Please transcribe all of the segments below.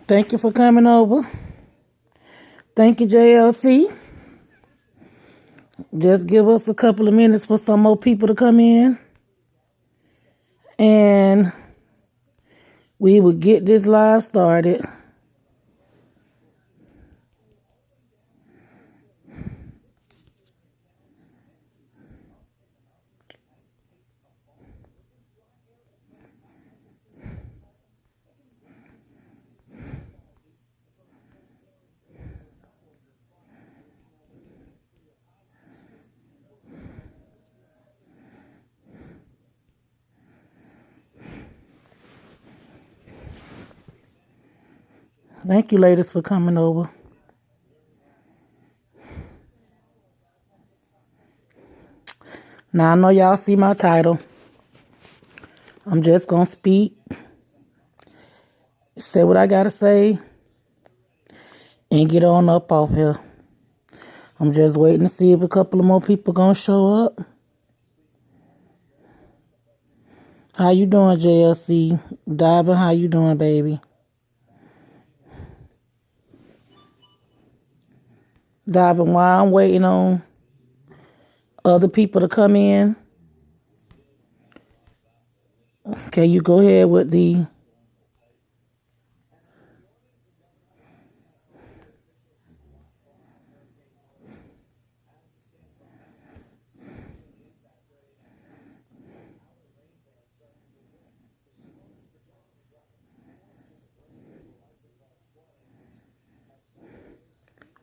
Thank you for coming over. Thank you, JLC. Just give us a couple of minutes for some more people to come in. And we will get this live started. Thank you, ladies, for coming over. Now, I know y'all see my title. I'm just going to speak, say what I got to say, and get on up off here. I'm just waiting to see if a couple of more people going to show up. How you doing, JLC? Diamond, how you doing, baby? Diamond, while I'm waiting on other people to come in, can you go ahead with the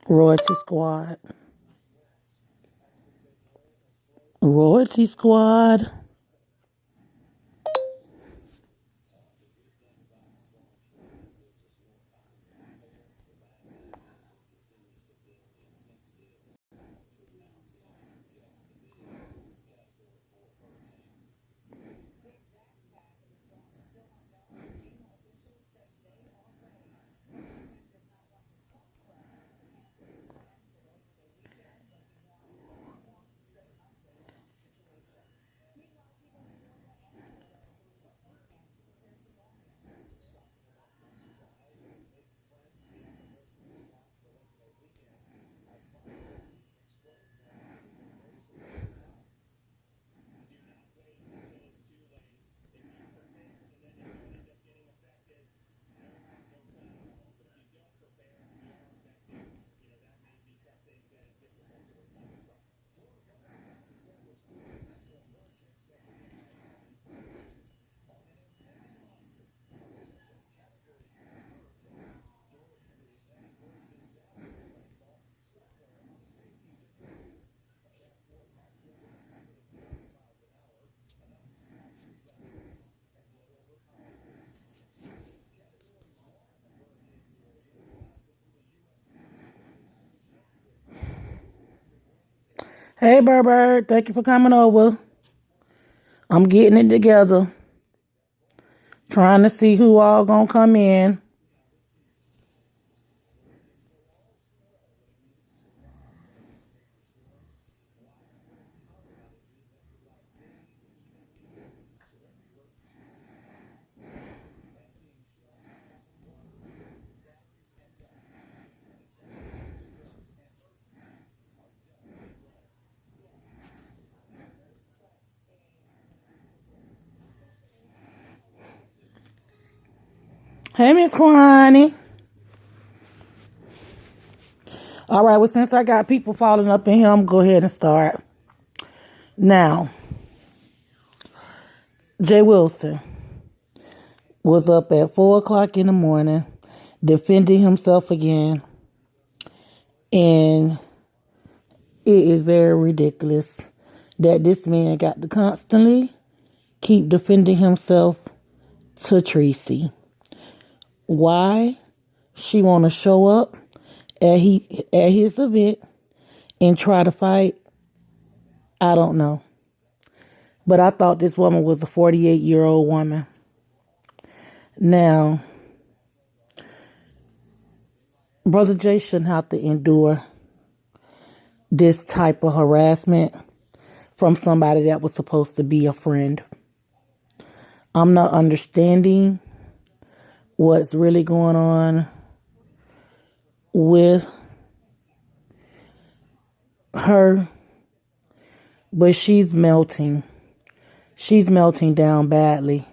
Royalty Squad? Royalty Squad. Hey, Bird, thank you for coming over. I'm getting it together. Trying to see who all gonna come in. Hey, Miss Quanney. All right, well, since I got people falling up in here, I'm going to go ahead and start. Now, Jwilson was up at 4 o'clock in the morning defending himself again. And it is very ridiculous that this man got to constantly keep defending himself to Treecy. Why she want to show up at his event and try to fight, I don't know. But I thought this woman was a 48-year-old woman. Now, Brother Jay shouldn't have to endure this type of harassment from somebody that was supposed to be a friend. I'm not understanding what's really going on with her, but she's melting. She's melting down badly.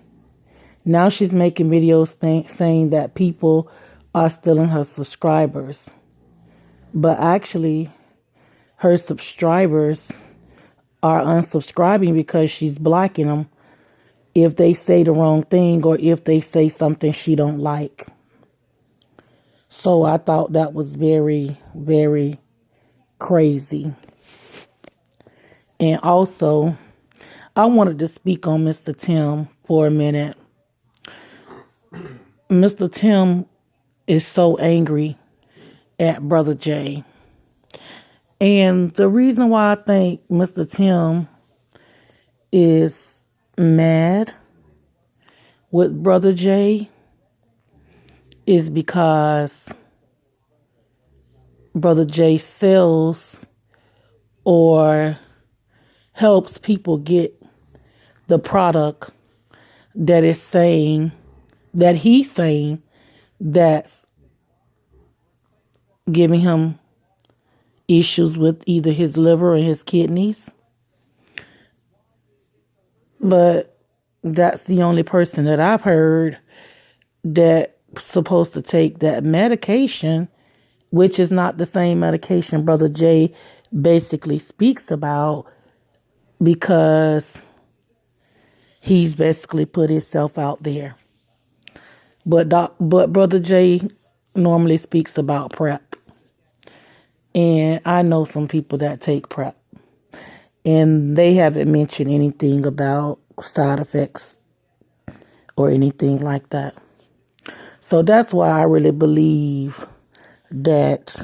Now she's making videos saying that people are stealing her subscribers. But actually, her subscribers are unsubscribing because she's blocking them if they say the wrong thing or if they say something she don't like. So I thought that was very, very crazy. And also, I wanted to speak on Mr. Tim for a minute. Mr. Tim is so angry at Brother Jay. And the reason why I think Mr. Tim is mad with Brother Jay is because Brother Jay sells or helps people get the product that is saying, that he's saying, that's giving him issues with either his liver or his kidneys. But that's the only person that I've heard that's supposed to take that medication, which is not the same medication Brother Jay basically speaks about, because he's basically put himself out there. But Brother Jay normally speaks about PrEP. And I know some people that take PrEP. And they haven't mentioned anything about side effects or anything like that. So that's why I really believe that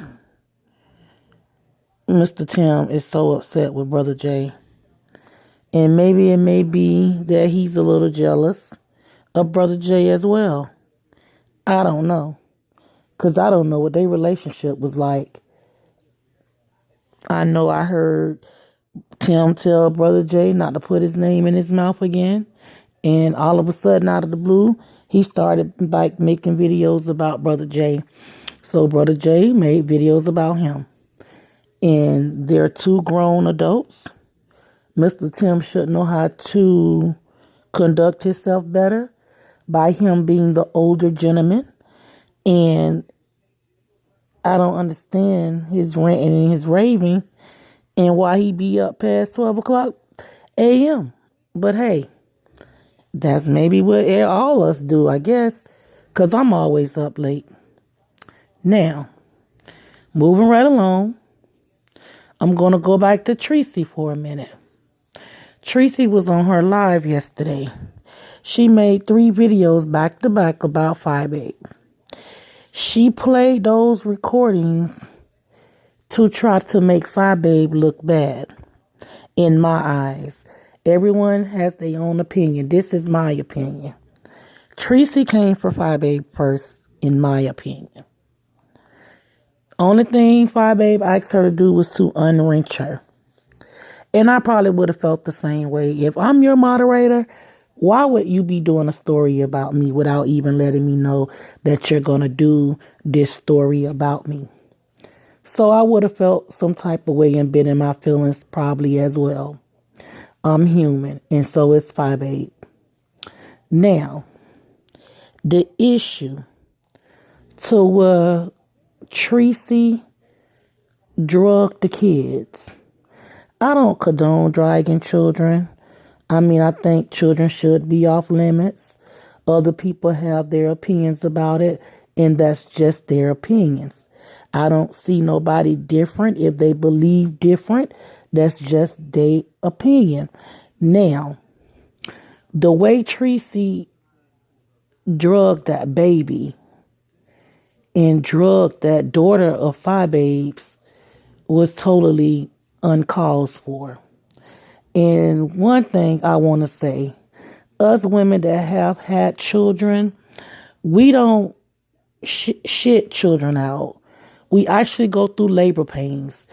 Mr. Tim is so upset with Brother Jay. And maybe it may be that he's a little jealous of Brother Jay as well. I don't know. Because I don't know what their relationship was like. I know I heard Tim tell Brother Jay not to put his name in his mouth again. And all of a sudden, out of the blue, he started like making videos about Brother Jay. So Brother Jay made videos about him. And they're two grown adults. Mr. Tim should know how to conduct himself better by him being the older gentleman. And I don't understand his ranting and his raving and why he be up past 12 o'clock a.m. But hey, that's maybe what all us do, I guess, because I'm always up late. Now, moving right along, I'm going to go back to Treecy for a minute. Treecy was on her live yesterday. She made 3 videos back to back about Fyebabe. She played those recordings to try to make Fyebabe look bad, in my eyes. Everyone has their own opinion. This is my opinion. Treecy came for Fyebabe first, in my opinion. Only thing Fyebabe asked her to do was to unwrench her. And I probably would have felt the same way. If I'm your moderator, why would you be doing a story about me without even letting me know that you're going to do this story about me? So I would have felt some type of way and been in my feelings probably as well. I'm human, and so is Fyebabe. Now, the issue to Treecy drugged the kids. I don't condone dragging children. I mean, I think children should be off limits. Other people have their opinions about it, and that's just their opinions. I don't see nobody different. If they believe different, that's just their opinion. Now, the way Treecy drugged that baby and drugged that daughter of Fyebabe's was totally uncalled for. And one thing I want to say, us women that have had children, we don't shit children out. We actually go through labor pains.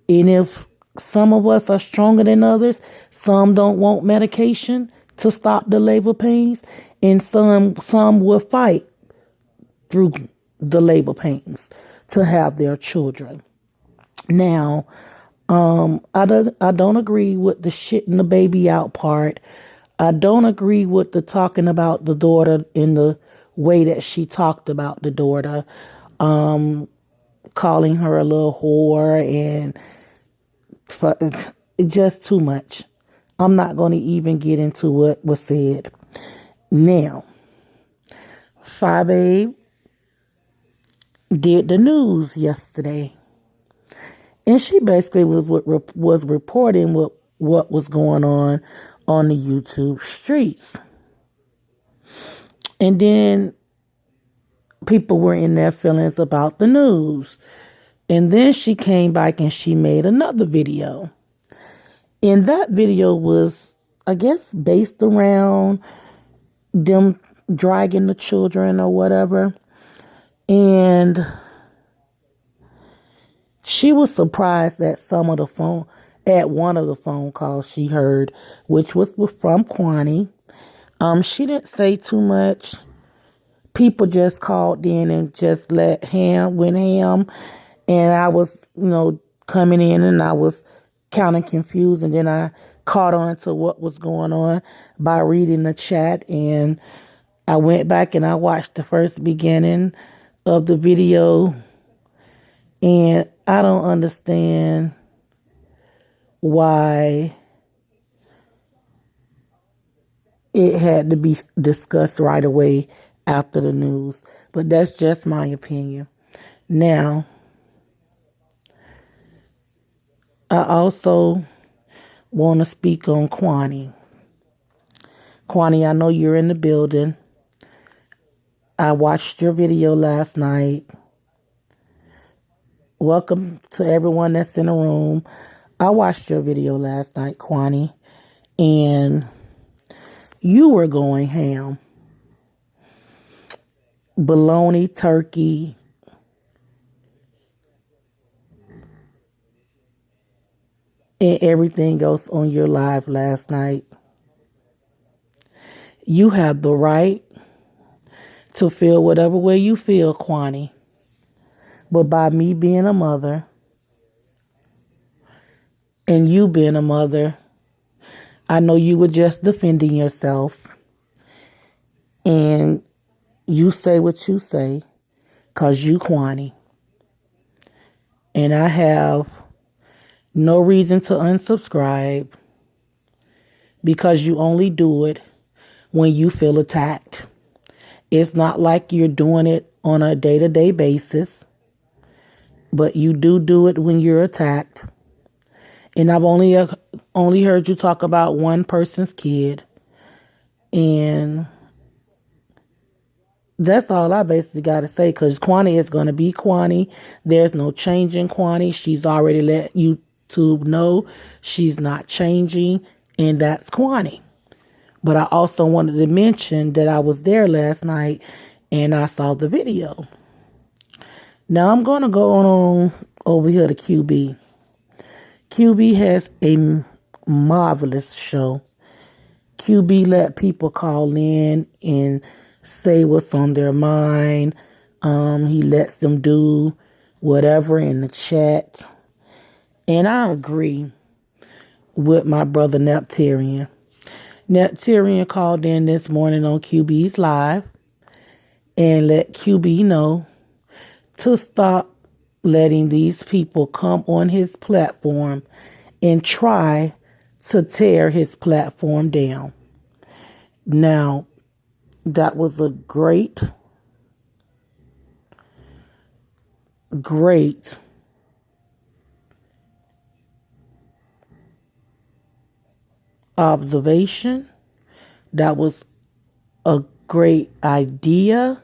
And if some of us are stronger than others, some don't want medication to stop the labor pains, and some will fight through the labor pains to have their children. Now, I don't agree with the shitting the baby out part. I don't agree with the talking about the daughter in the way that she talked about the daughter, calling her a little whore and just too much. I'm not going to even get into what was said. Now, Fyebabe did the news yesterday, and she basically was reporting what was going on the YouTube streets. And then people were in their feelings about the news. And then she came back and she made another video. And that video was, I guess, based around them dragging the children or whatever. And she was surprised at one of the phone calls she heard, which was from Quanney. She didn't say too much. People just called in and just went ham. And I was, coming in and I was kind of confused. And then I caught on to what was going on by reading the chat. And I went back and I watched the first beginning of the video. And I don't understand why it had to be discussed right away after the news. But that's just my opinion. Now, I also want to speak on Quanney. Quanney, I know you're in the building. I watched your video last night. Welcome to everyone that's in the room. I watched your video last night, Quanney, and you were going ham. Bologna, turkey, and everything else on your live last night. You have the right to feel whatever way you feel, Quanney. But by me being a mother and you being a mother, I know you were just defending yourself. And you say what you say because you Quanney. And I have no reason to unsubscribe because you only do it when you feel attacked. It's not like you're doing it on a day-to-day basis, but you do it when you're attacked. And I've only heard you talk about one person's kid. And that's all I basically got to say, because Quanney is going to be Quanney. There's no changing Quanney. She's already let YouTube know she's not changing, and that's Quanney. But I also wanted to mention that I was there last night and I saw the video. Now I'm going to go on over here to QB. QB has a marvelous show. QB let people call in and say what's on their mind. He lets them do whatever in the chat. And I agree with my brother Neptarian. Neptarian called in this morning on QB's Live and let QB know to stop letting these people come on his platform and try to tear his platform down. Now, that was a great observation. That was a great idea.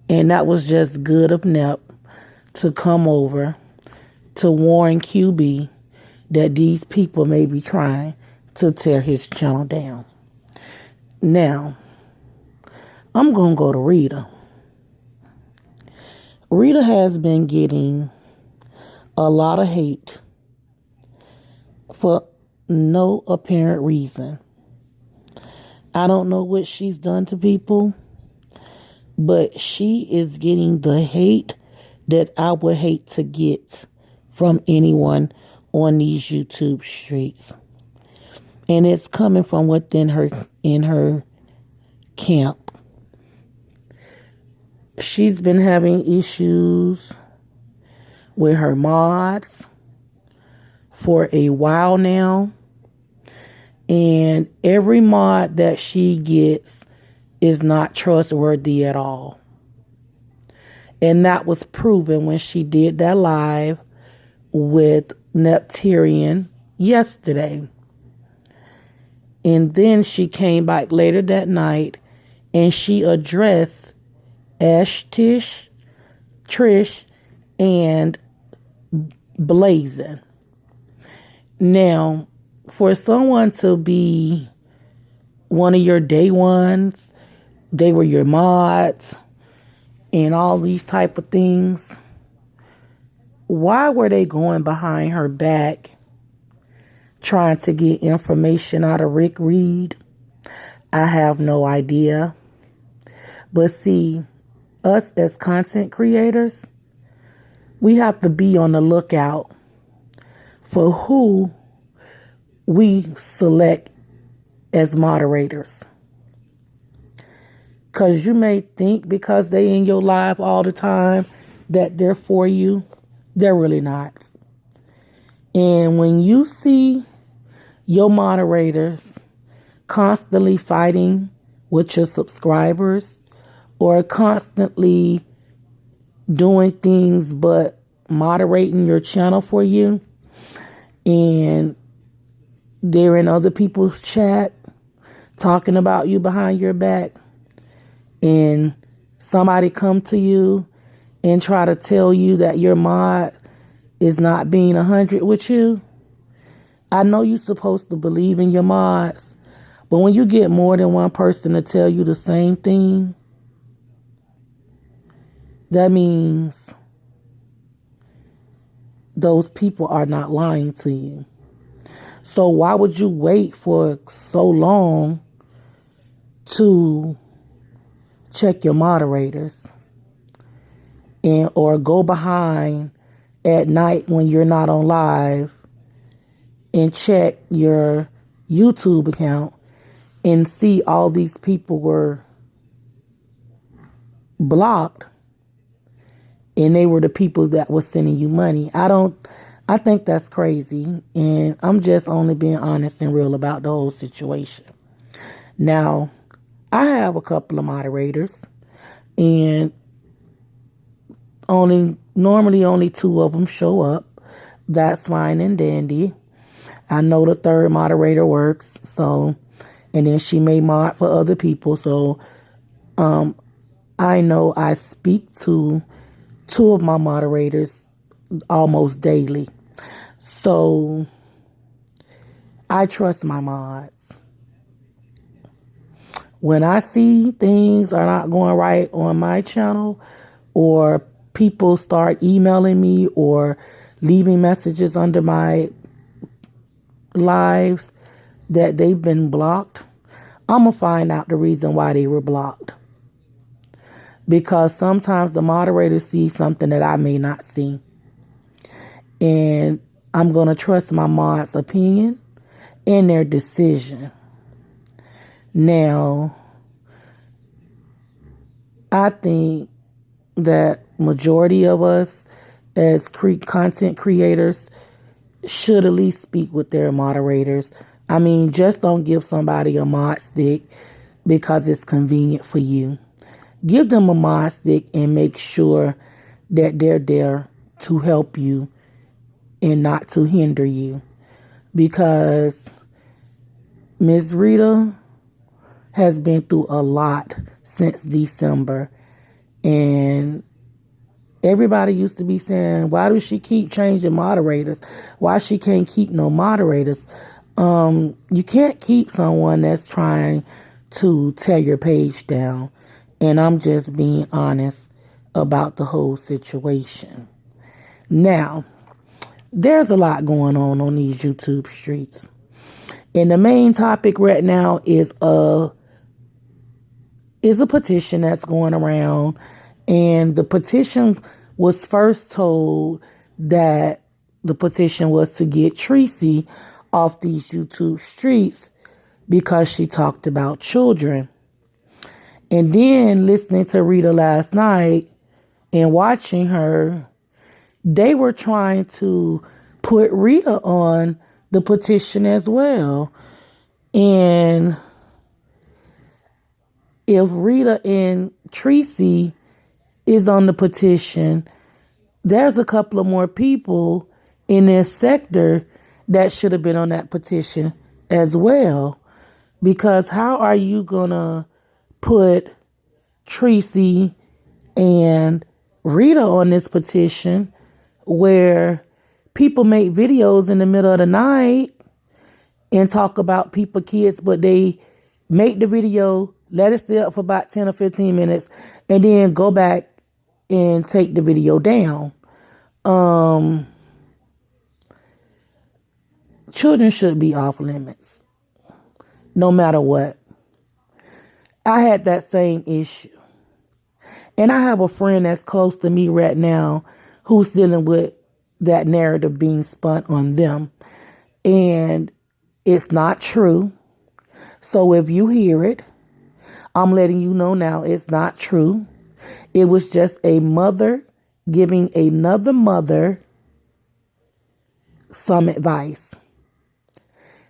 And that was just good of Nep to come over to warn QB that these people may be trying to tear his channel down. Now, I'm going to go to Rita. Rita has been getting a lot of hate for no apparent reason. I don't know what she's done to people, but she is getting the hate that I would hate to get from anyone on these YouTube streets. And it's coming from within her, in her camp. She's been having issues with her mods for a while now. And every mod that she gets is not trustworthy at all. And that was proven when she did that live with Nepturian yesterday. And then she came back later that night and she addressed Tish, Trish, and Blazing. Now, for someone to be one of your day ones, they were your mods, and all these type of things, why were they going behind her back trying to get information out of Rick Reed? I have no idea. But see, us as content creators, we have to be on the lookout for who we select as moderators. Because you may think because they in your live all the time that they're for you. They're really not. And when you see your moderators constantly fighting with your subscribers or constantly doing things but moderating your channel for you, and they're in other people's chat talking about you behind your back, and somebody come to you and try to tell you that your mod is not being 100 with you, I know you're supposed to believe in your mods, but when you get more than one person to tell you the same thing, that means those people are not lying to you. So why would you wait for so long to check your moderators and or go behind at night when you're not on live and check your YouTube account and see all these people were blocked and they were the people that were sending you money? I think that's crazy, and I'm just only being honest and real about the whole situation. Now, I have a couple of moderators, and normally only two of them show up. That's fine and dandy. I know the third moderator works, so, and then she may mod for other people, so I know I speak to two of my moderators almost daily. So I trust my mods. When I see things are not going right on my channel, or people start emailing me or leaving messages under my lives that they've been blocked, I'm going to find out the reason why they were blocked. Because sometimes the moderator sees something that I may not see. And I'm going to trust my mod's opinion and their decision. Now, I think that majority of us as content creators should at least speak with their moderators. I mean, just don't give somebody a mod stick because it's convenient for you. Give them a mod stick and make sure that they're there to help you and not to hinder you. Because Ms. Rita has been through a lot since December. And Everybody used to be saying, why does she keep changing moderators? Why she can't keep no moderators? You can't keep someone that's trying to tear your page down. And I'm just being honest about the whole situation. Now, there's a lot going on these YouTube streets. And the main topic right now is a petition that's going around. And the petition was first told that the petition was to get Treecy off these YouTube streets because she talked about children. And then listening to Rita last night and watching her, they were trying to put Rita on the petition as well. And if Rita and Treecy is on the petition, there's a couple of more people in this sector that should have been on that petition as well. Because how are you going to put Treecy and Rita on this petition where people make videos in the middle of the night and talk about people, kids, but they make the video, let it stay up for about 10 or 15 minutes, and then go back and take the video down. Children should be off limits, no matter what. I had that same issue. And I have a friend that's close to me right now who's dealing with that narrative being spun on them. And it's not true. So if you hear it, I'm letting you know now it's not true. It was just a mother giving another mother some advice.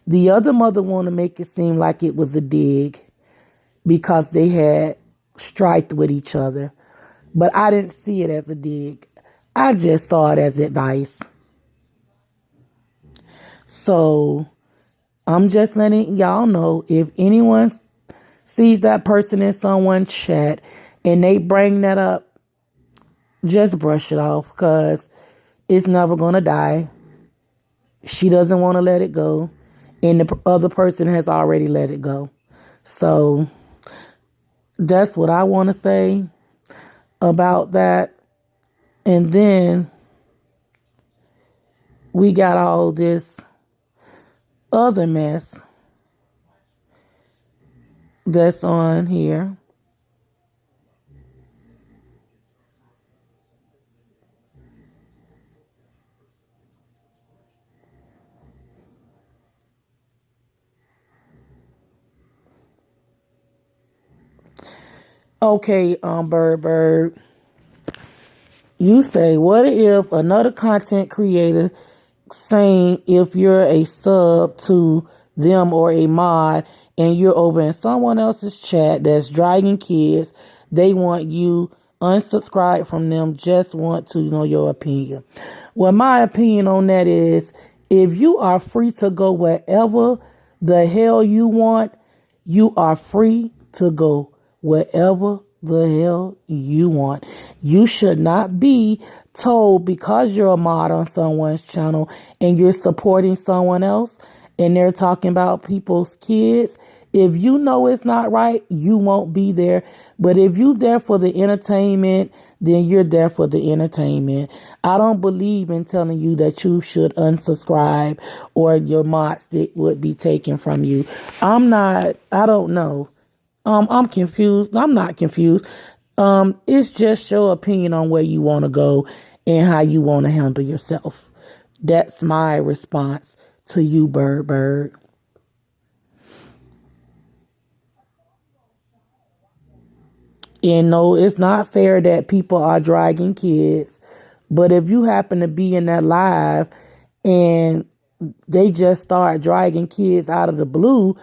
The other mother wanted to make it seem like it was a dig because they had strife with each other. But I didn't see it as a dig. I just saw it as advice. So I'm just letting y'all know, if anyone sees that person in someone's chat and they bring that up, just brush it off because it's never going to die. She doesn't want to let it go. And the other person has already let it go. So that's what I want to say about that. And then we got all this other mess that's on here. Okay, Bird. You say, what if another content creator saying if you're a sub to them or a mod and you're over in someone else's chat that's dragging kids, they want you unsubscribe from them, just want to know your opinion. Well, my opinion on that is, if you are free to go wherever the hell you want, you are free to go wherever the hell you want. You should not be told because you're a mod on someone's channel and you're supporting someone else and they're talking about people's kids. If you know it's not right, you won't be there. But if you're there for the entertainment, then you're there for the entertainment. I don't believe in telling you that you should unsubscribe or your mod stick would be taken from you. I don't know. I'm confused. I'm not confused. It's just your opinion on where you want to go and how you want to handle yourself. That's my response to you, Bird. And no, it's not fair that people are dragging kids. But if you happen to be in that live and they just start dragging kids out of the blue,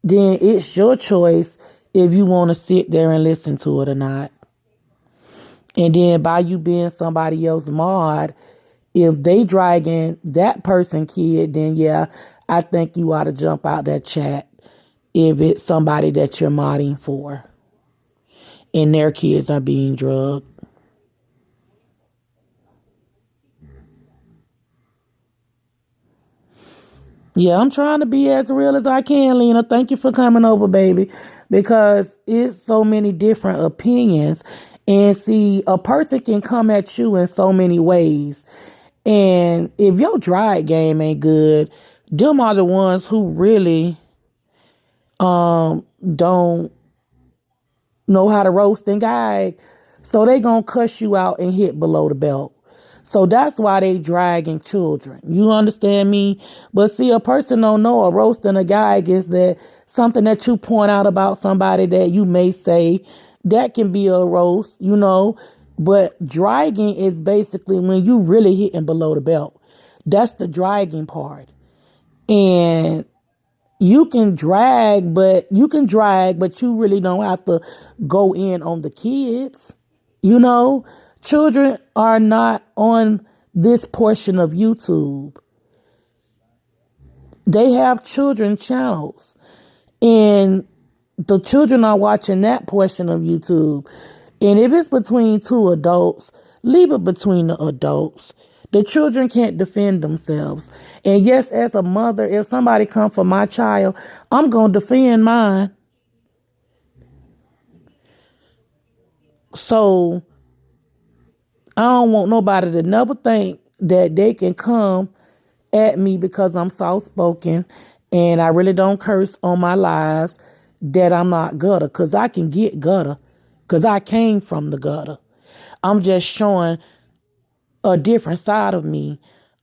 then it's your choice if you want to sit there and listen to it or not. And then by you being somebody else's mod, if they dragging that person kid, then yeah, I think you ought to jump out that chat if it's somebody that you're modding for and their kids are being drugged. Yeah, I'm trying to be as real as I can, Lena. Thank you for coming over, baby, because it's so many different opinions. And see, a person can come at you in so many ways. And if your drive game ain't good, them are the ones who really don't know how to roast and guide. So they gonna cuss you out and hit below the belt. So that's why they dragging children. You understand me? But see, a person don't know a roast and a gag is that something that you point out about somebody that you may say that can be a roast, you know. But dragging is basically when you really hitting below the belt. That's the dragging part. And you can drag, but you really don't have to go in on the kids. You know, children are not on this portion of YouTube. They have children channels, and the children are watching that portion of YouTube. And if it's between two adults, leave it between the adults. The children can't defend themselves. And yes, as a mother, if somebody come for my child, I'm going to defend mine. So I don't want nobody to never think that they can come at me because I'm soft spoken and I really don't curse on my lives, that I'm not gutter, because I can get gutter because I came from the gutter. I'm just showing a different side of me.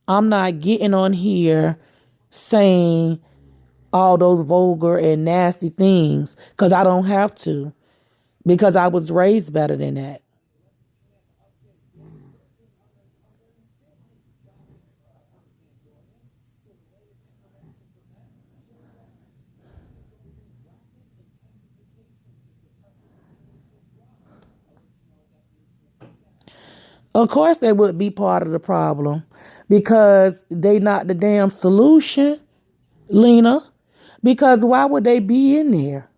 I'm not getting on here saying all those vulgar and nasty things because I don't have to, because I was raised better than that. Of course, they would be part of the problem because they not the damn solution, Lena. Because why would they be in there?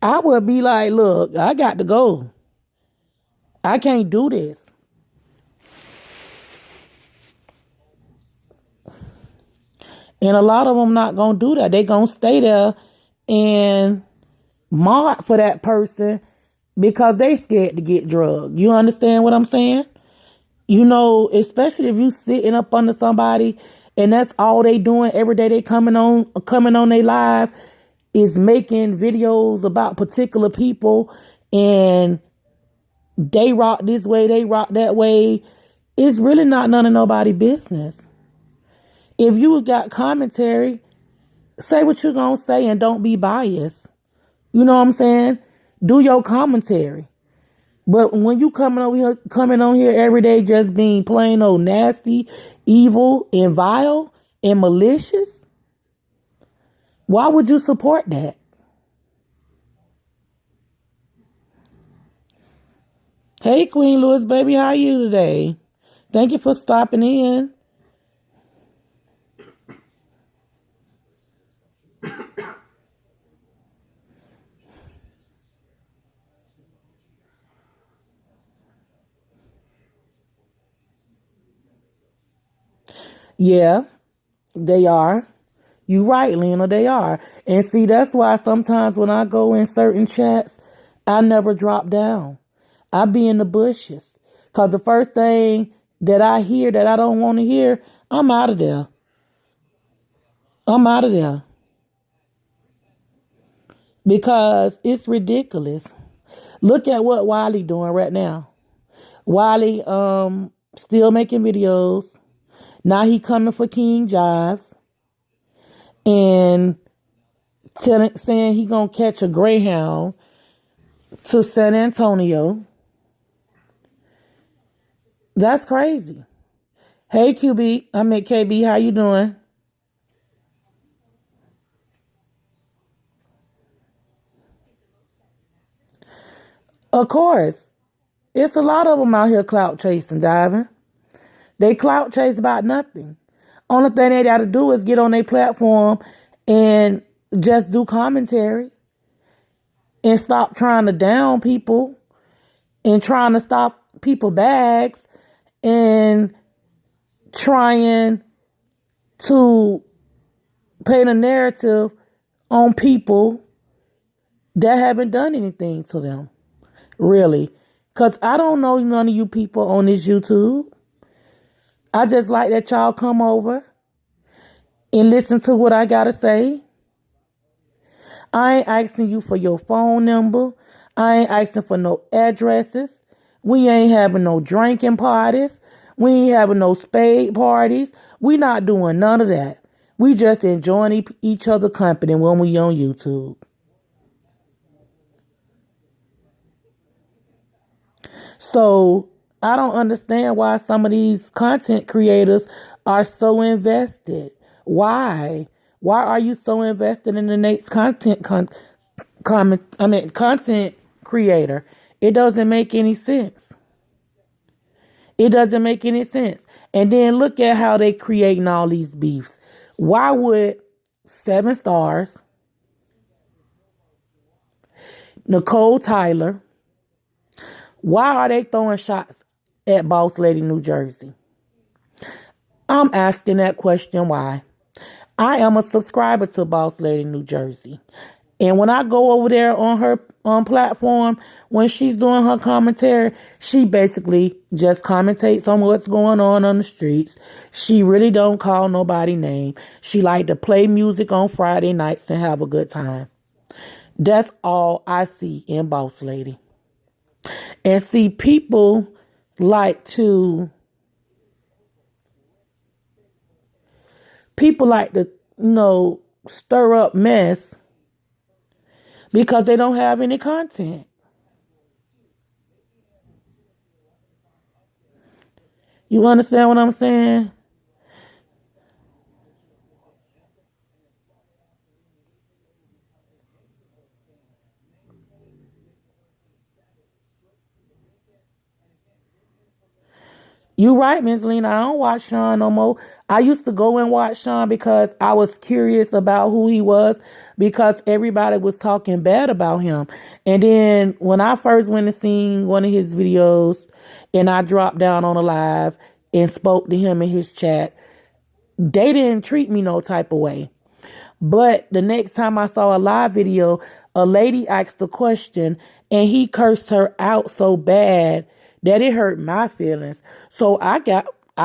I would be like, look, I got to go. I can't do this. And a lot of them not going to do that. They going to stay there and mod for that person because they scared to get drugged. You understand what I'm saying? You know, especially if you sitting up under somebody and that's all they doing every day, they coming on their live is making videos about particular people, and they rock this way, they rock that way. It's really not none of nobody business. If you got commentary, say what you're gonna say and don't be biased. You know what I'm saying? Do your commentary. But when you coming on here every day just being plain old nasty, evil, and vile and malicious, why would you support that? Hey, Queen Louis, baby, how are you today? Thank you for stopping in. Yeah, they are. You right, Lena, they are. And see, that's why sometimes when I go in certain chats, I never drop down. I be in the bushes. Because the first thing that I hear that I don't want to hear, I'm out of there. I'm out of there. Because it's ridiculous. Look at what Wiley doing right now. Wiley still making videos. Now he coming for King Jives and saying he gonna catch a Greyhound to San Antonio. That's crazy. Hey QB, I'm at KB. How you doing? Of course, it's a lot of them out here clout chasing, diving. They clout chase about nothing. Only thing they got to do is get on their platform and just do commentary and stop trying to down people and trying to stop people bags and trying to paint a narrative on people that haven't done anything to them, really. Because I don't know none of you people on this YouTube. I just like that y'all come over and listen to what I got to say. I ain't asking you for your phone number. I ain't asking for no addresses. We ain't having no drinking parties. We ain't having no spade parties. We not doing none of that. We just enjoying each other company when we on YouTube. So I don't understand why some of these content creators are so invested. Why? Why are you so invested in the next content creator? It doesn't make any sense. It doesn't make any sense. And then look at how they creating all these beefs. Why would 7 Stars, Nicole Tyler, why are they throwing shots at Boss Lady New Jersey? I'm asking that question why. I am a subscriber to Boss Lady New Jersey. And when I go over there on her platform, when she's doing her commentary, she basically just commentates on what's going on the streets. She really don't call nobody name. She like to play music on Friday nights and have a good time. That's all I see in Boss Lady. And see, people like to stir up mess because they don't have any content. You understand what I'm saying? You right, Miss Lena. I don't watch Sean no more. I used to go and watch Sean because I was curious about who he was because everybody was talking bad about him. And then when I first went and seen one of his videos and I dropped down on a live and spoke to him in his chat, they didn't treat me no type of way. But the next time I saw a live video, a lady asked a question and he cursed her out so bad that it hurt my feelings. So I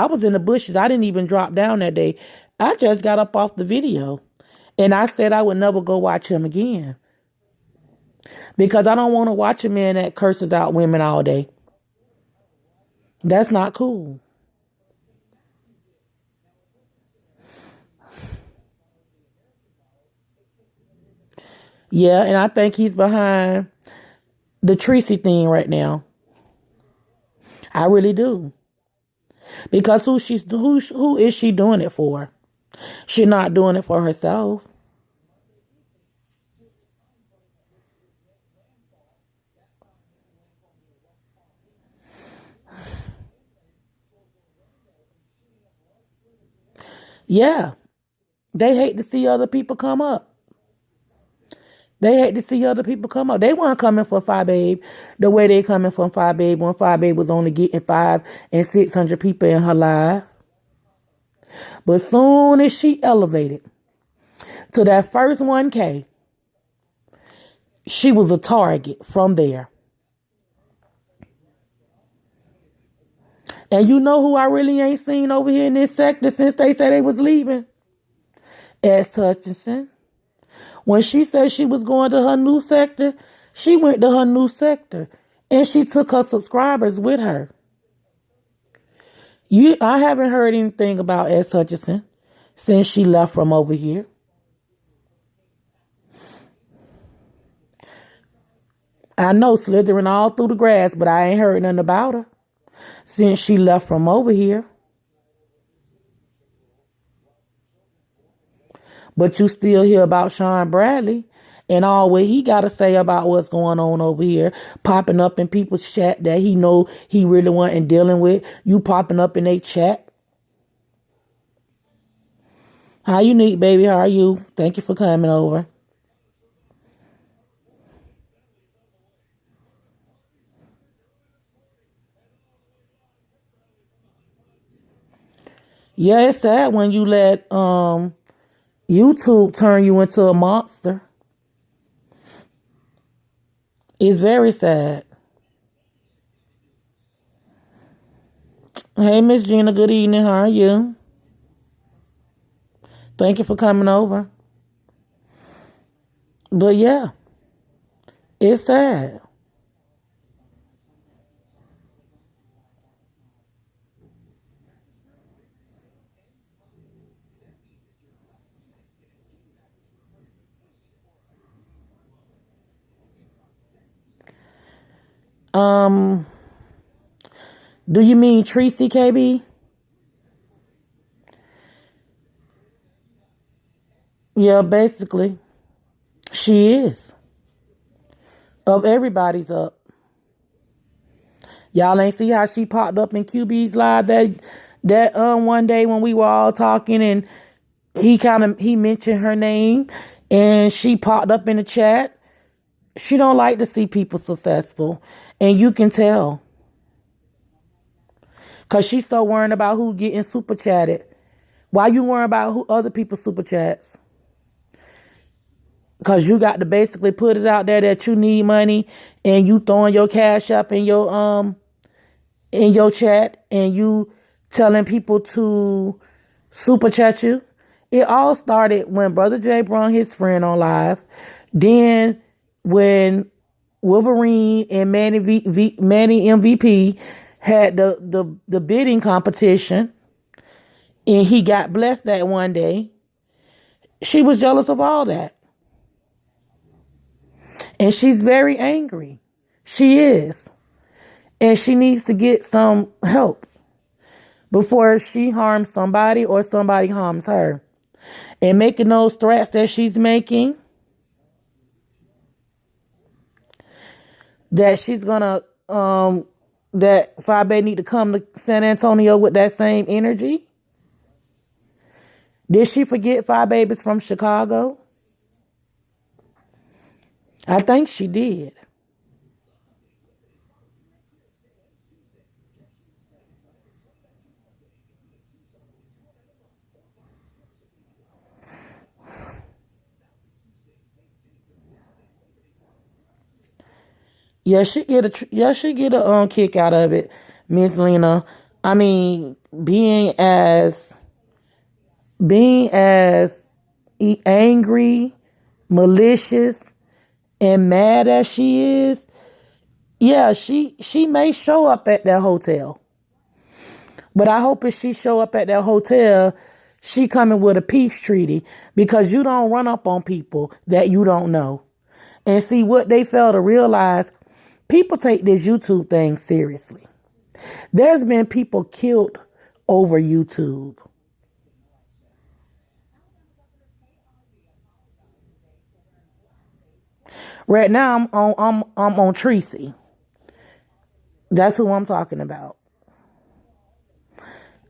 was in the bushes. I didn't even drop down that day. I just got up off the video and I said I would never go watch him again because I don't want to watch a man that curses out women all day. That's not cool. Yeah, and I think he's behind the Treecy thing right now. I really do. Because who is she doing it for? She's not doing it for herself. Yeah. They hate to see other people come up. They hate to see other people come up. They weren't coming for Fyebabe the way they coming from Fyebabe when Fyebabe was only getting 500 and 600 people in her live. But soon as she elevated to that first 1K, she was a target from there. And you know who I really ain't seen over here in this sector since they said they was leaving? S. Hutchinson. When she said she was going to her new sector, she went to her new sector. And she took her subscribers with her. I haven't heard anything about S. Hutchinson since she left from over here. I know slithering all through the grass, but I ain't heard nothing about her since she left from over here. But you still hear about Sean Bradley and all what he got to say about what's going on over here, popping up in people's chat that he know he really wasn't dealing with. You popping up in their chat. How you need, baby? How are you? Thank you for coming over. Yeah, it's sad when you let YouTube turn you into a monster. It's very sad. Hey, Miss Gina, good evening. How are you? Thank you for coming over. But yeah, it's sad. Um, do you mean Treecy, KB? Yeah, basically. She is. Of everybody's up. Y'all ain't see how she popped up in QB's live that one day when we were all talking, and he mentioned her name and she popped up in the chat. She don't like to see people successful, and you can tell because she's so worried about who getting super chatted. Why you worrying about who other people super chats? Because you got to basically put it out there that you need money, and you throwing your cash up in your chat, and you telling people to super chat you. It all started when Brother Jay brought his friend on live. Then when Wolverine and Manny MVP had the bidding competition, and he got blessed that one day, she was jealous of all that. And she's very angry. She is. And she needs to get some help before she harms somebody or somebody harms her. And making those threats that she's making, that she's gonna that Fyebabe need to come to San Antonio with that same energy. Did she forget Fyebabe is from Chicago? I think she did. She get a kick out of it, Miss Lena. I mean, being as angry, malicious, and mad as she is, yeah, she may show up at that hotel. But I hope if she show up at that hotel, she coming with a peace treaty, because you don't run up on people that you don't know. And see, what they fail to realize, people take this YouTube thing seriously. There's been people killed over YouTube. Right now, I'm on Treecy. That's who I'm talking about.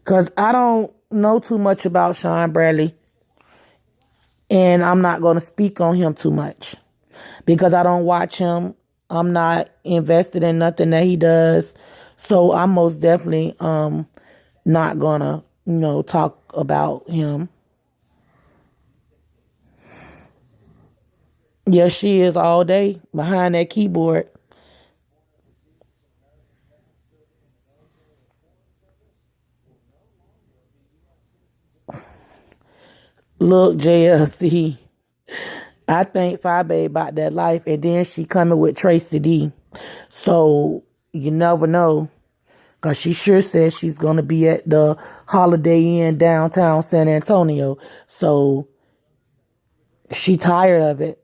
Cause I don't know too much about Sean Bradley, and I'm not gonna speak on him too much because I don't watch him. I'm not invested in nothing that he does. So I'm most definitely not gonna, talk about him. Yes, she is all day behind that keyboard. Look, JLC, I think Fyebabe about that life, and then she coming with Tracy D. So you never know, cause she sure says she's gonna be at the Holiday Inn downtown San Antonio. So she tired of it.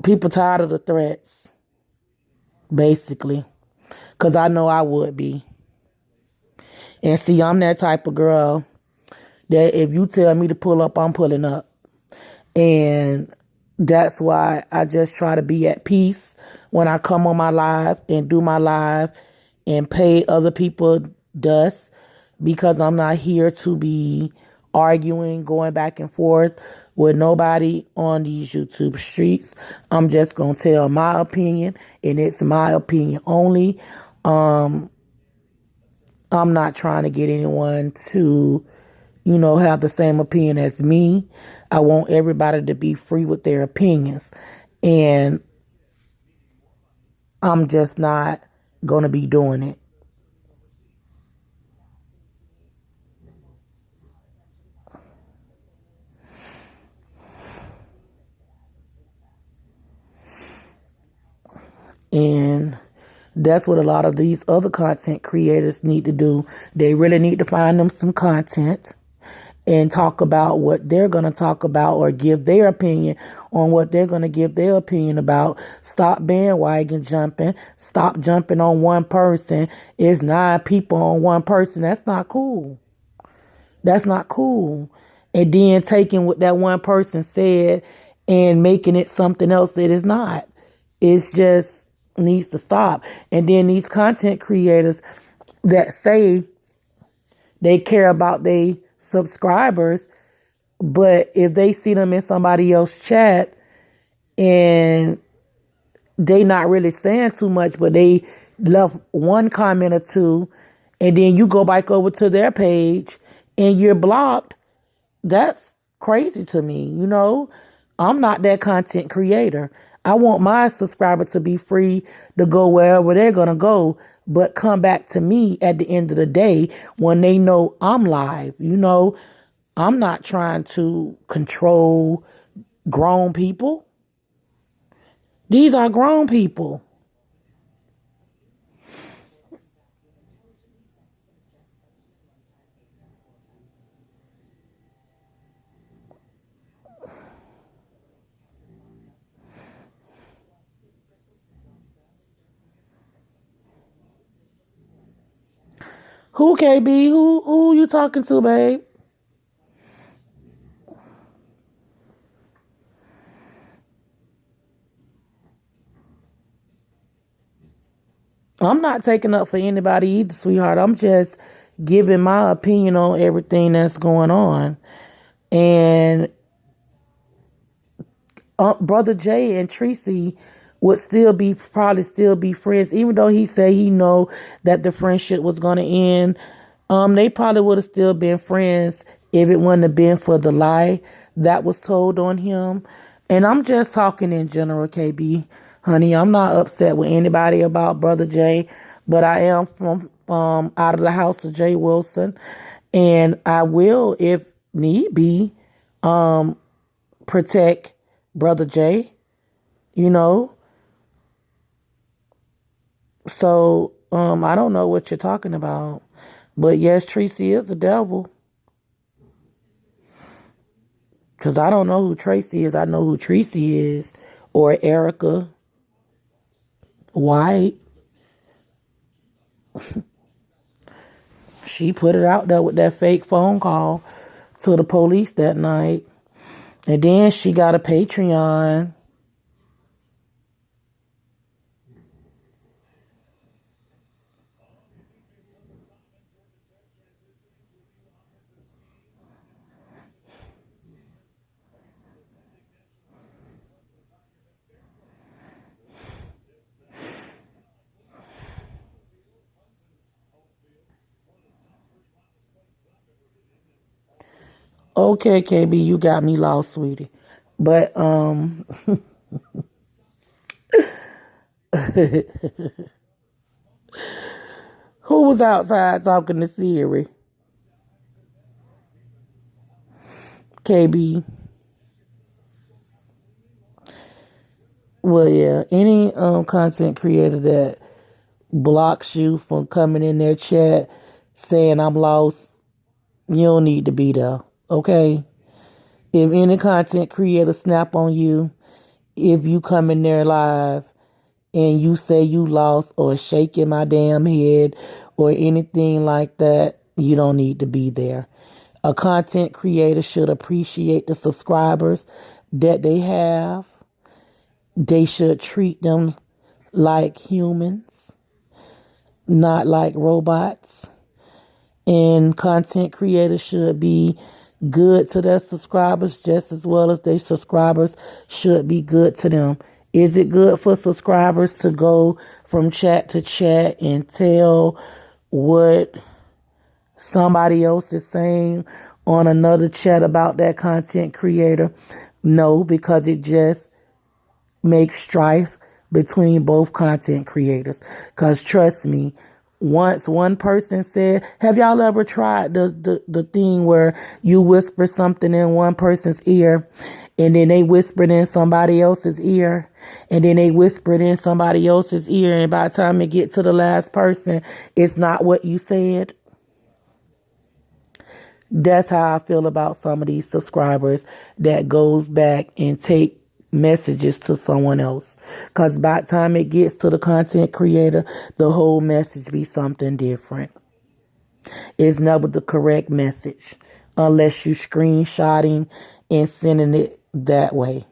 People tired of the threats, basically. Cause I know I would be. And see, I'm that type of girl that if you tell me to pull up, I'm pulling up. And that's why I just try to be at peace when I come on my live and do my live and pay other people dust, because I'm not here to be arguing, going back and forth with nobody on these YouTube streets. I'm just going to tell my opinion, and it's my opinion only. I'm not trying to get anyone to, have the same opinion as me. I want everybody to be free with their opinions. And I'm just not going to be doing it. And that's what a lot of these other content creators need to do. They really need to find them some content and talk about what they're going to talk about or give their opinion on what they're going to give their opinion about. Stop bandwagon jumping. Stop jumping on one person. It's 9 people on one person. That's not cool. That's not cool. And then taking what that one person said and making it something else that is not. It's just needs to stop. And then these content creators that say they care about their subscribers, but if they see them in somebody else's chat and they not really saying too much, but they left one comment or two, and then you go back over to their page and you're blocked, that's crazy to me. I'm not that content creator. I want my subscribers to be free to go wherever they're going to go, but come back to me at the end of the day when they know I'm live. I'm not trying to control grown people. These are grown people. Who, KB? Who you talking to, babe? I'm not taking up for anybody either, sweetheart. I'm just giving my opinion on everything that's going on. And Brother Jay and Treecy would probably still be friends, even though he said he know that the friendship was going to end. They probably would have still been friends if it wouldn't have been for the lie that was told on him. And I'm just talking in general, KB, honey. I'm not upset with anybody about Brother Jay, but I am from out of the house of Jwilson, and I will, if need be, protect Brother Jay. So I don't know what you're talking about, but yes, Treecy is the devil. Because I don't know who Treecy is. I know who Treecy is. Or Erica White. She put it out there with that fake phone call to the police that night. And then she got a Patreon. Okay, KB, you got me lost, sweetie. But who was outside talking to Siri? KB. Well, yeah, any content creator that blocks you from coming in their chat saying I'm lost, you don't need to be there, okay? If any content creator snap on you, if you come in there live and you say you lost or shaking my damn head or anything like that, you don't need to be there. A content creator should appreciate the subscribers that they have. They should treat them like humans, not like robots. And content creators should be good to their subscribers just as well as their subscribers should be good to them. Is it good for subscribers to go from chat to chat and tell what somebody else is saying on another chat about that content creator? No, because it just makes strife between both content creators. Because trust me, once one person said, have y'all ever tried the thing where you whisper something in one person's ear and then they whispered in somebody else's ear and then they whispered in somebody else's ear, and by the time it get to the last person, it's not what you said? That's how I feel about some of these subscribers that goes back and take messages to someone else. Because by the time it gets to the content creator, the whole message be something different. It's never the correct message unless you screenshotting and sending it that way.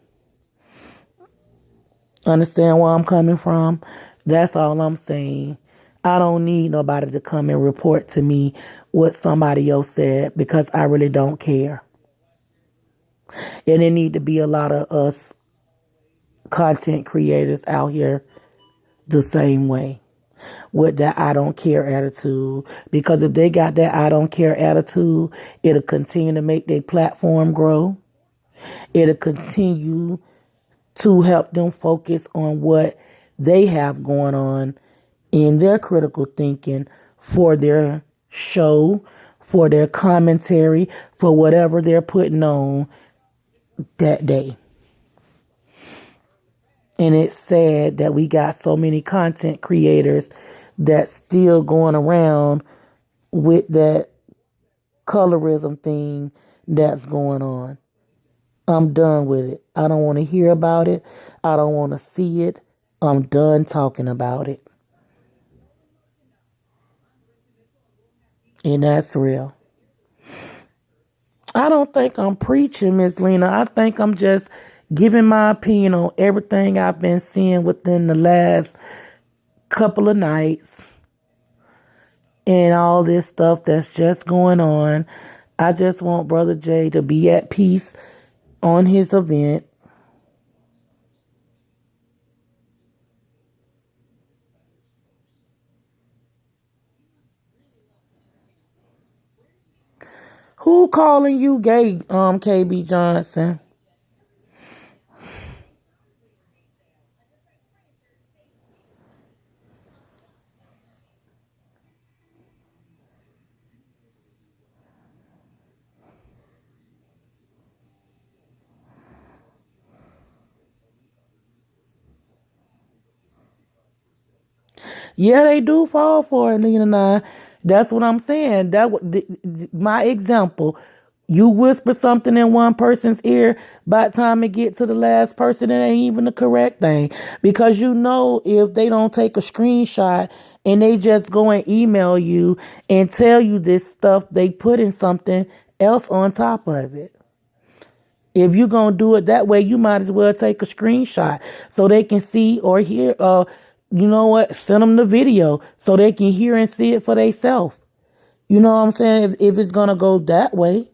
Understand where I'm coming from? That's all I'm saying. I don't need nobody to come and report to me what somebody else said, because I really don't care. And there need to be a lot of us content creators out here the same way with that I don't care attitude. Because if they got that I don't care attitude, it'll continue to make their platform grow. It'll continue to help them focus on what they have going on in their critical thinking for their show, for their commentary, for whatever they're putting on that day. And it's sad that we got so many content creators that's still going around with that colorism thing that's going on. I'm done with it. I don't want to hear about it. I don't want to see it. I'm done talking about it. And that's real. I don't think I'm preaching, Miss Lena. I think I'm just giving my opinion on everything I've been seeing within the last couple of nights and all this stuff that's just going on. I just want Brother Jay to be at peace on his event. Who calling you gay, KB Johnson? Yeah, they do fall for it, Lena and I. That's what I'm saying. My example. You whisper something in one person's ear, by the time it get to the last person, it ain't even the correct thing. Because you know, if they don't take a screenshot and they just go and email you and tell you this stuff, they put in something else on top of it. If you're going to do it that way, you might as well take a screenshot so they can see or hear, you know what, send them the video so they can hear and see it for themselves. You know what I'm saying? If it's going to go that way.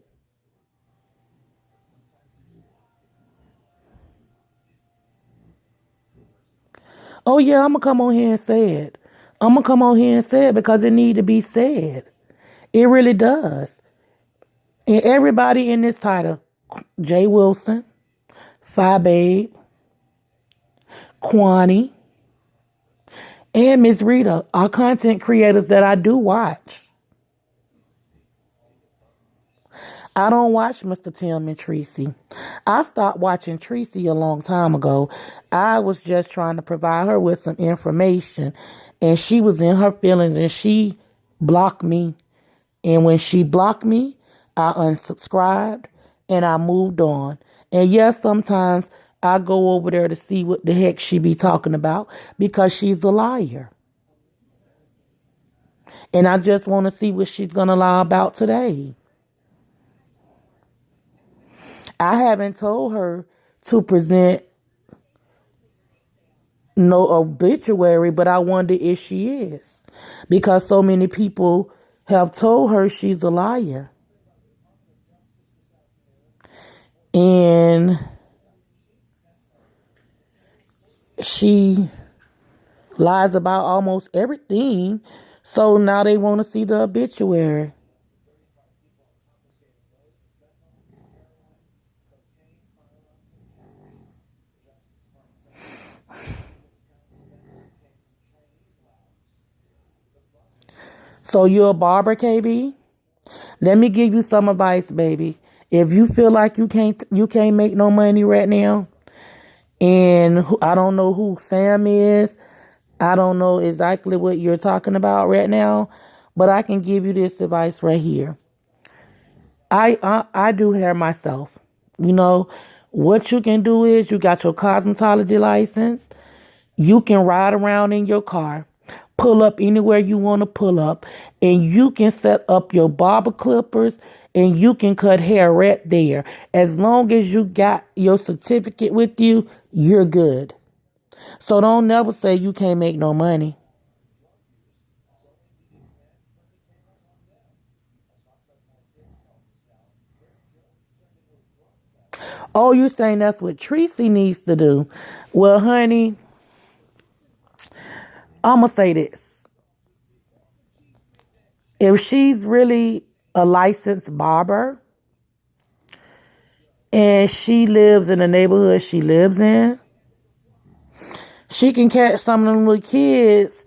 Oh, yeah, I'm going to come on here and say it. I'm going to come on here and say it because it need to be said. It really does. And everybody in this title, Jwilson, Fyebabe, Quanney, and Miss Rita are content creators that I do watch. I don't watch Mr. Tim and Treecy. I stopped watching Treecy a long time ago. I was just trying to provide her with some information, and she was in her feelings and she blocked me. And when she blocked me, I unsubscribed and I moved on. And yes, sometimes I go over there to see what the heck she be talking about because she's a liar. And I just want to see what she's going to lie about today. I haven't told her to present no obituary, but I wonder if she is. Because so many people have told her she's a liar. And she lies about almost everything. So now they want to see the obituary. So you're a barber, KB? Let me give you some advice, baby. If you feel like you can't make no money right now, and I don't know who Sam is, I don't know exactly what you're talking about right now, but I can give you this advice right here. I do hair myself. You know, what you can do is you got your cosmetology license. You can ride around in your car, pull up anywhere you want to pull up, and you can set up your barber clippers and you can cut hair right there. As long as you got your certificate with you, you're good. So don't never say you can't make no money. Oh, you're saying that's what Treecy needs to do. Well, honey, I'm going to say this. If she's really a licensed barber and she lives in the neighborhood she lives in, she can catch some of them little kids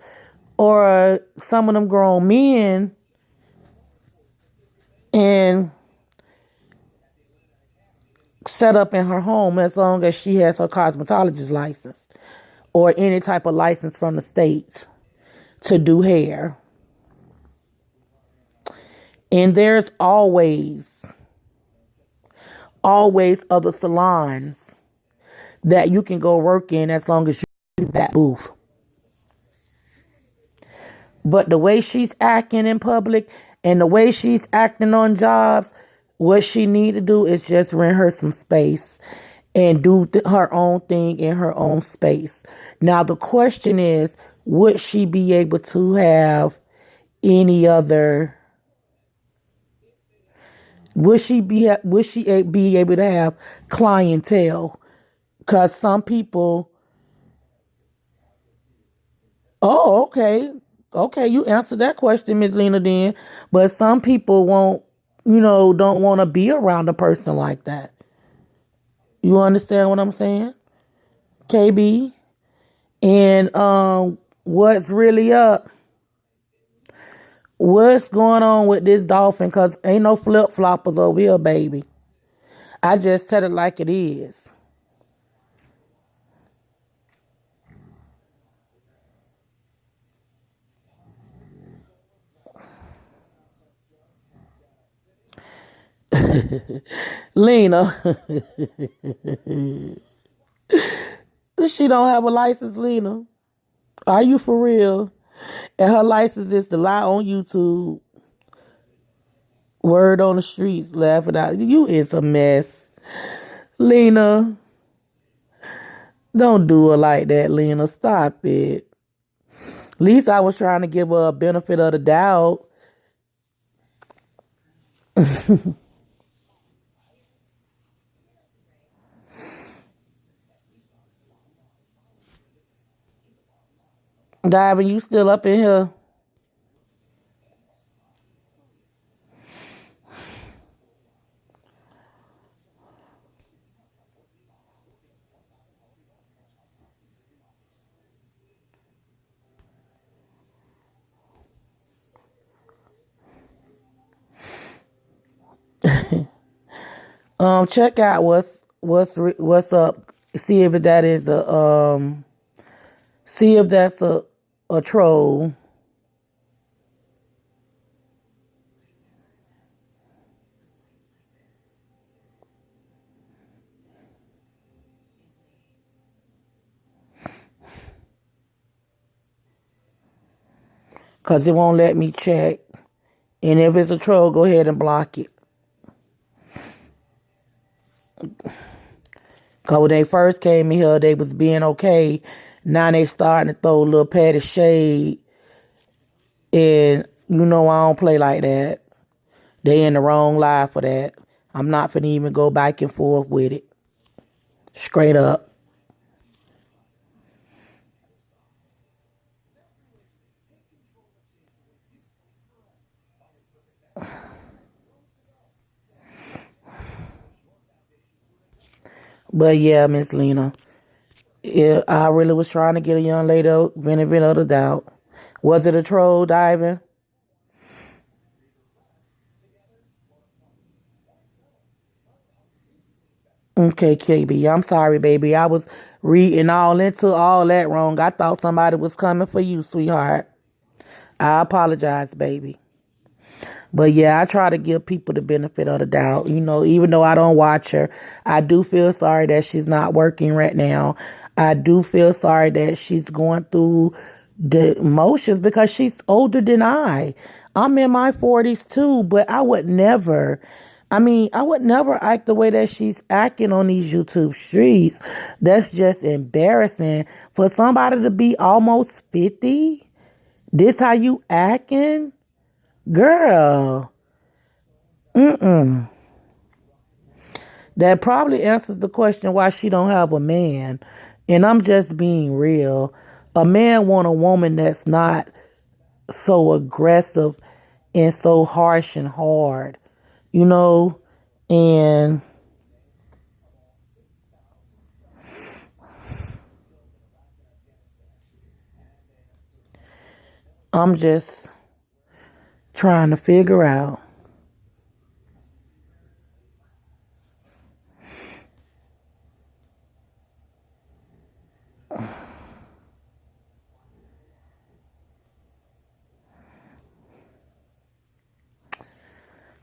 or some of them grown men and set up in her home as long as she has her cosmetologist license or any type of license from the state to do hair. And there's always other salons that you can go work in as long as you do that booth. But the way she's acting in public and the way she's acting on jobs, what she need to do is just rent her some space and do her own thing in her own space. Now the question is, would she be able to have any other? Would she be able to have clientele? Because some people. Oh, okay. Okay, you answered that question, Miss Lena, then. But some people won't, don't want to be around a person like that. You understand what I'm saying? KB? And what's really up? What's going on with this dolphin? Because ain't no flip floppers over here, baby. I just tell it like it is. Lena, she don't have a license, Lena. Are you for real? And her license is to lie on YouTube, word on the streets, laughing out. You is a mess. Lena, don't do her like that, Lena. Stop it. At least I was trying to give her a benefit of the doubt. Diving, you still up in here? Check out what's up. See if that is see if that's a troll. Cause it won't let me check. And if it's a troll, go ahead and block it. Cause when they first came in here, they was being okay. Now they starting to throw a little patty shade. And I don't play like that. They in the wrong lie for that. I'm not finna even go back and forth with it. Straight up. But yeah, Miss Lena. Yeah, I really was trying to get a young lady benefit of the doubt. Was it a troll, Diving? Okay, KB. I'm sorry, baby. I was reading all into all that wrong. I thought somebody was coming for you, sweetheart. I apologize, baby. But yeah, I try to give people the benefit of the doubt. Even though I don't watch her, I do feel sorry that she's not working right now. I do feel sorry that she's going through the emotions because she's older than I. I'm in my 40s too, but I would never act the way that she's acting on these YouTube streets. That's just embarrassing for somebody to be almost 50. This how you acting? Girl. That probably answers the question why she don't have a man. And I'm just being real. A man want a woman that's not so aggressive and so harsh and hard, you know? And I'm just trying to figure out.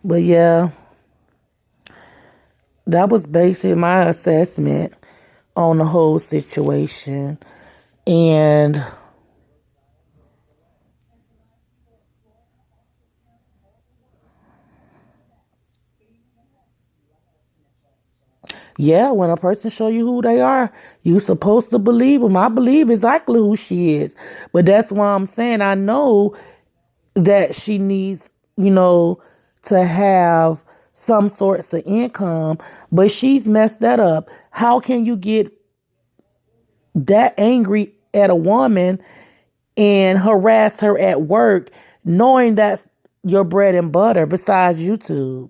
But yeah, that was basically my assessment on the whole situation. And yeah, when a person show you who they are, you supposed to believe them. I believe exactly who she is. But that's why I'm saying I know that she needs, to have some sorts of income, but she's messed that up. How can you get that angry at a woman and harass her at work knowing that's your bread and butter besides YouTube?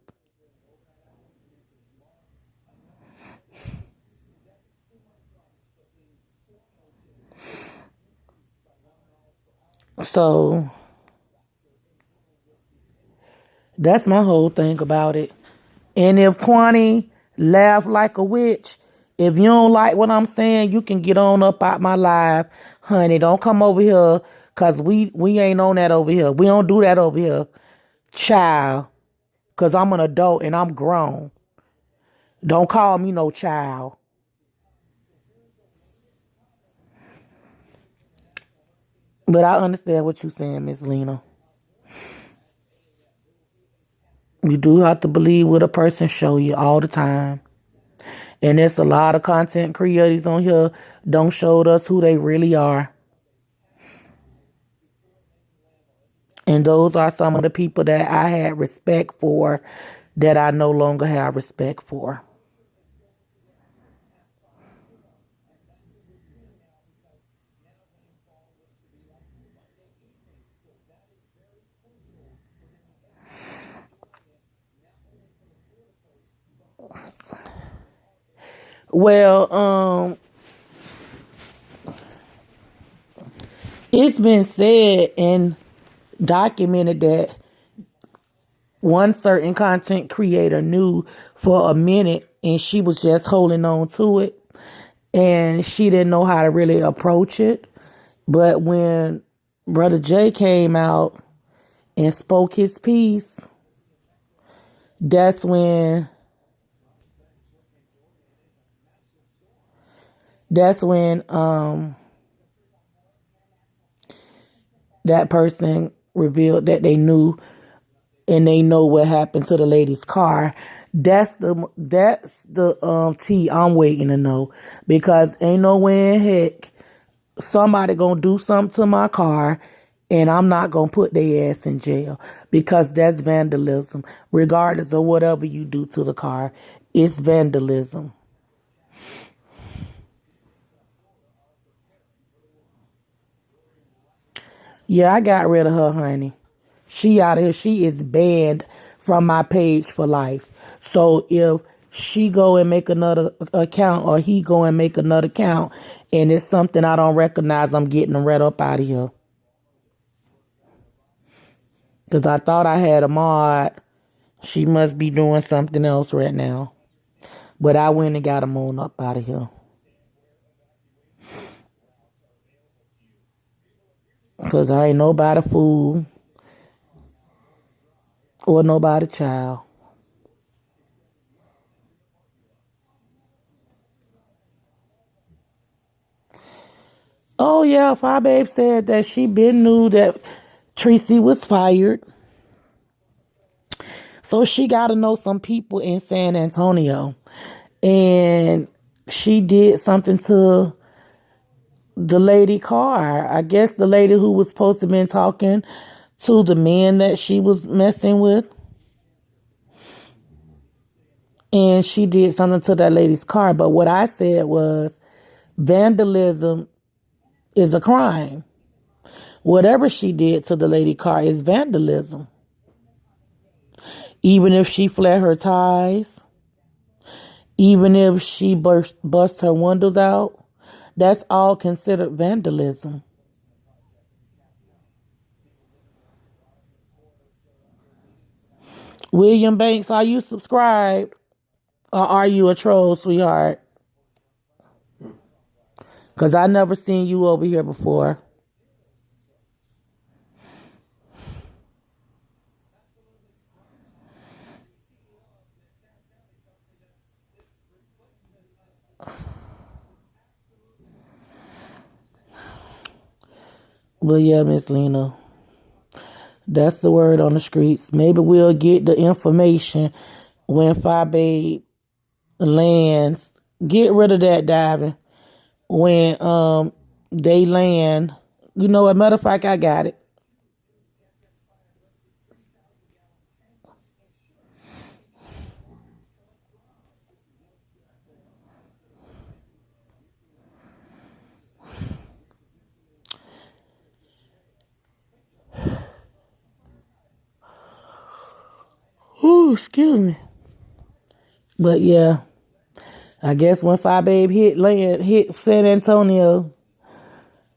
So that's my whole thing about it. And if Quanney laugh like a witch, if you don't like what I'm saying, you can get on up out my live. Honey, don't come over here because we ain't on that over here. We don't do that over here. Child, because I'm an adult and I'm grown. Don't call me no child. But I understand what you're saying, Miss Lena. You do have to believe what a person show you all the time. And there's a lot of content creators on here don't show us who they really are. And those are some of the people that I had respect for that I no longer have respect for. Well, it's been said and documented that one certain content creator knew for a minute and she was just holding on to it and she didn't know how to really approach it. But when Brother Jay came out and spoke his piece, that's when that's when that person revealed that they knew and they know what happened to the lady's car. That's the tea I'm waiting to know because ain't no way in heck somebody gonna do something to my car and I'm not gonna put their ass in jail because that's vandalism. Regardless of whatever you do to the car, it's vandalism. Yeah, I got rid of her, honey. She out of here. She is banned from my page for life. So if she go and make another account or he go and make another account and it's something I don't recognize, I'm getting them right up out of here. Because I thought I had a mod. She must be doing something else right now. But I went and got him on up out of here. Because I ain't nobody fool or nobody child. Oh, yeah, Fyebabe said that she been knew that Treecy was fired. So she got to know some people in San Antonio. And she did something to the lady car. I guess the lady who was supposed to been talking to the men that she was messing with. And she did something to that lady's car. But what I said was vandalism is a crime. Whatever she did to the lady car is vandalism. Even if she fled her ties, even if she bust her windows out, that's all considered vandalism. William Banks, are you subscribed? Or are you a troll, sweetheart? Because I never seen you over here before. But yeah, Miss Lena, that's the word on the streets. Maybe we'll get the information when Fyebabe lands. Get rid of that diving. When they land. You know, as a matter of fact, I got it. Ooh, excuse me. But yeah, I guess when Fyebabe hit San Antonio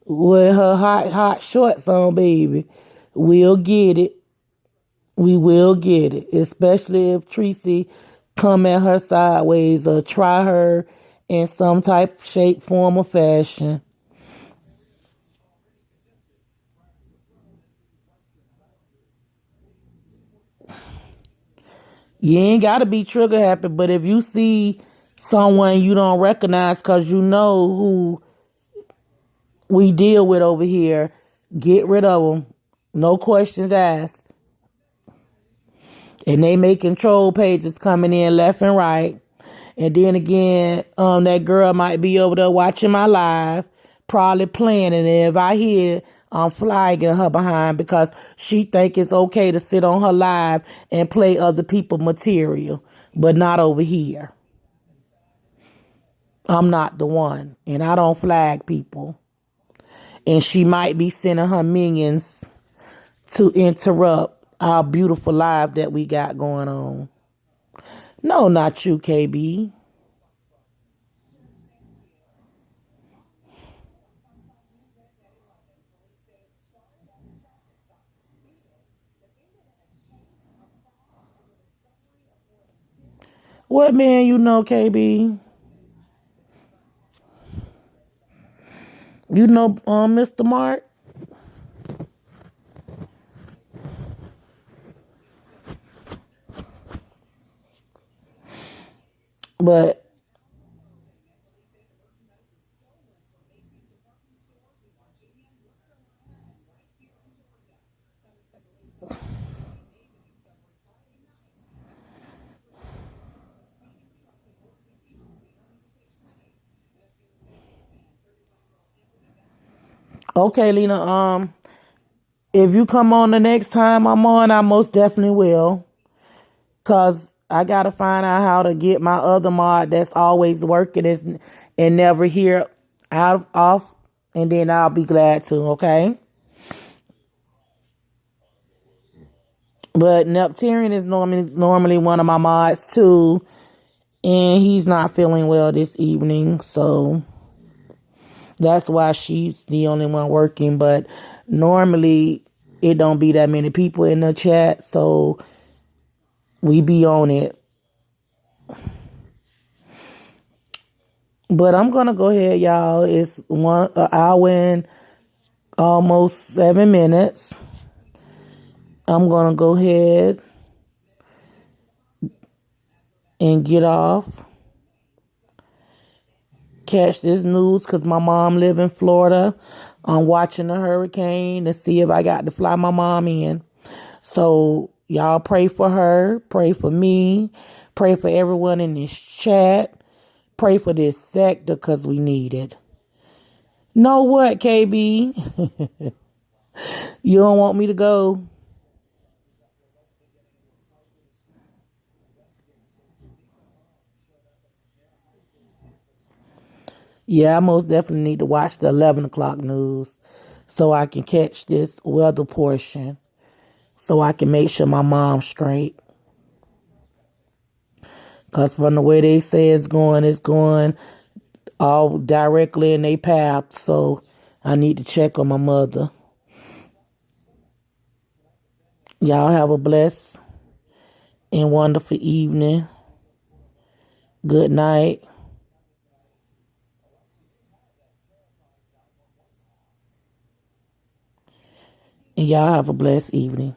with her hot shorts on, baby, we'll get it. We will get it, especially if Treecy come at her sideways or try her in some type, shape, form, or fashion. You ain't got to be trigger happy, but if you see someone you don't recognize because you know who we deal with over here, get rid of them. No questions asked. And they making troll pages coming in left and right. And then again, that girl might be over there watching my live, probably playing. And if I hear it, I'm flagging her behind because she think it's okay to sit on her live and play other people's material, but not over here. I'm not the one, and I don't flag people. And she might be sending her minions to interrupt our beautiful live that we got going on. No, not you, KB. What man you know, KB? You know Mr. Mark? But okay, Lena, if you come on the next time I'm on, I most definitely will. Cause I gotta find out how to get my other mod that's always working and never here out off, and then I'll be glad to. Okay. But Nepturian is normally one of my mods too, and he's not feeling well this evening, so that's why she's the only one working. But normally it don't be that many people in the chat, so we be on it. But I'm gonna go ahead, y'all. It's an hour and almost 7 minutes. I'm gonna go ahead and get off. Catch this news because my mom live in Florida. I'm watching the hurricane to see if I got to fly my mom in. So y'all pray for her, pray for me, pray for everyone in this chat, pray for this sector because we need it. Know what, KB? You don't want me to go? Yeah, I most definitely need to watch the 11 o'clock news so I can catch this weather portion so I can make sure my mom's straight. Because from the way they say it's going all directly in their path. So I need to check on my mother. Y'all have a blessed and wonderful evening. Good night. And y'all have a blessed evening.